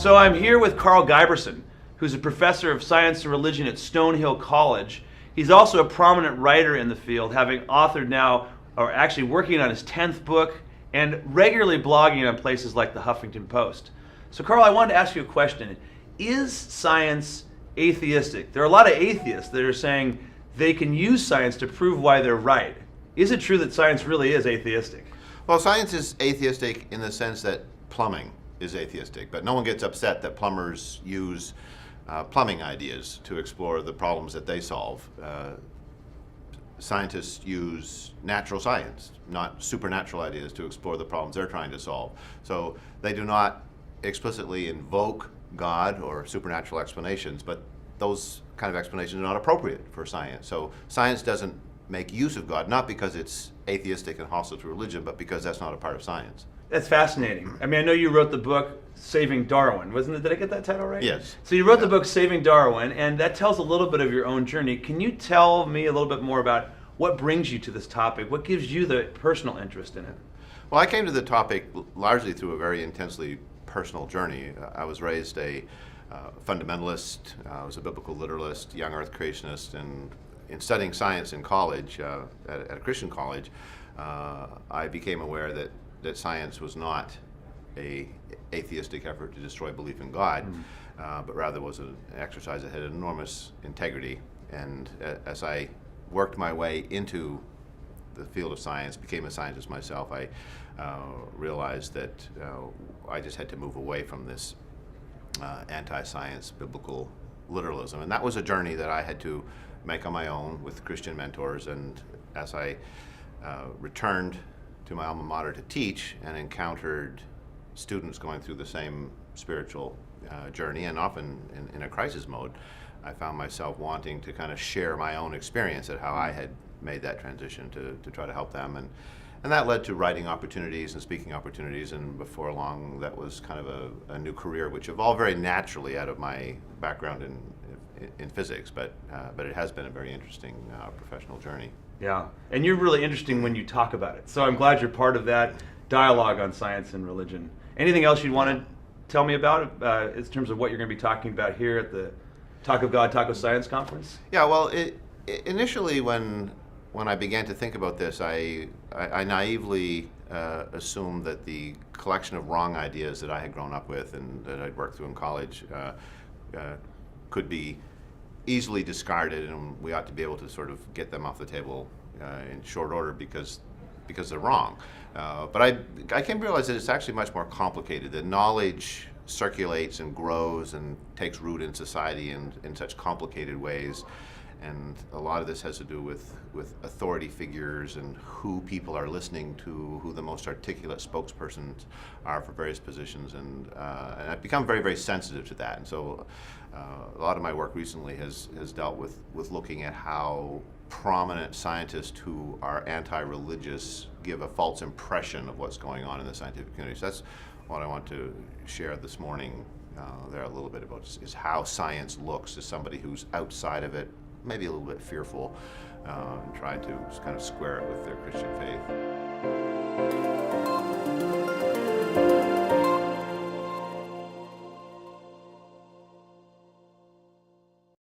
So I'm here with Karl Giberson, who's a professor of science and religion at Stonehill College. He's also a prominent writer in the field, having authored now, or actually working on his 10th book, and regularly blogging on places like the Huffington Post. So Karl, I wanted to ask you a question. Is science atheistic? There are a lot of atheists that are saying they can use science to prove why they're right. Is it true that science really is atheistic? Well, science is atheistic in the sense that plumbing is atheistic, but no one gets upset that plumbers use plumbing ideas to explore the problems that they solve. Scientists use natural science, not supernatural ideas, to explore the problems they're trying to solve. So they do not explicitly invoke God or supernatural explanations, but those kind of explanations are not appropriate for science. So science doesn't make use of God, not because it's atheistic and hostile to religion, but because that's not a part of science. That's fascinating. I mean, I know you wrote the book Saving Darwin, wasn't it? Did I get that title right? Yes. So you wrote the book Saving Darwin, and that tells a little bit of your own journey. Can you tell me a little bit more about what brings you to this topic? What gives you the personal interest in it? Well, I came to the topic largely through a very intensely personal journey. I was raised a fundamentalist, I was a biblical literalist, young earth creationist, and in studying science in college, at a Christian college, I became aware that science was not an atheistic effort to destroy belief in God, but rather was an exercise that had enormous integrity. And as I worked my way into the field of science, became a scientist myself, I realized that I just had to move away from this anti-science biblical literalism. And that was a journey that I had to make on my own with Christian mentors. And as I returned to my alma mater to teach and encountered students going through the same spiritual journey, and often in a crisis mode, I found myself wanting to kind of share my own experience at how I had made that transition to try to help them. And that led to writing opportunities and speaking opportunities, and before long that was kind of a new career which evolved very naturally out of my background in physics, but it has been a very interesting professional journey. Yeah, and you're really interesting when you talk about it. So I'm glad you're part of that dialogue on science and religion. Anything else you'd want to tell me about in terms of what you're going to be talking about here at the Talk of God, Talk of Science conference? Yeah, well, initially when I began to think about this, I naively assumed that the collection of wrong ideas that I had grown up with and that I'd worked through in college could be easily discarded, and we ought to be able to sort of get them off the table in short order because they're wrong. But I came to realize that it's actually much more complicated. That knowledge circulates and grows and takes root in society in such complicated ways. And a lot of this has to do with authority figures and who people are listening to, who the most articulate spokespersons are for various positions. And I've become very, very sensitive to that. And so a lot of my work recently has dealt with looking at how prominent scientists who are anti-religious give a false impression of what's going on in the scientific community. So that's what I want to share this morning there a little bit about, is how science looks to somebody who's outside of it, maybe a little bit fearful, and trying to kind of square it with their Christian faith.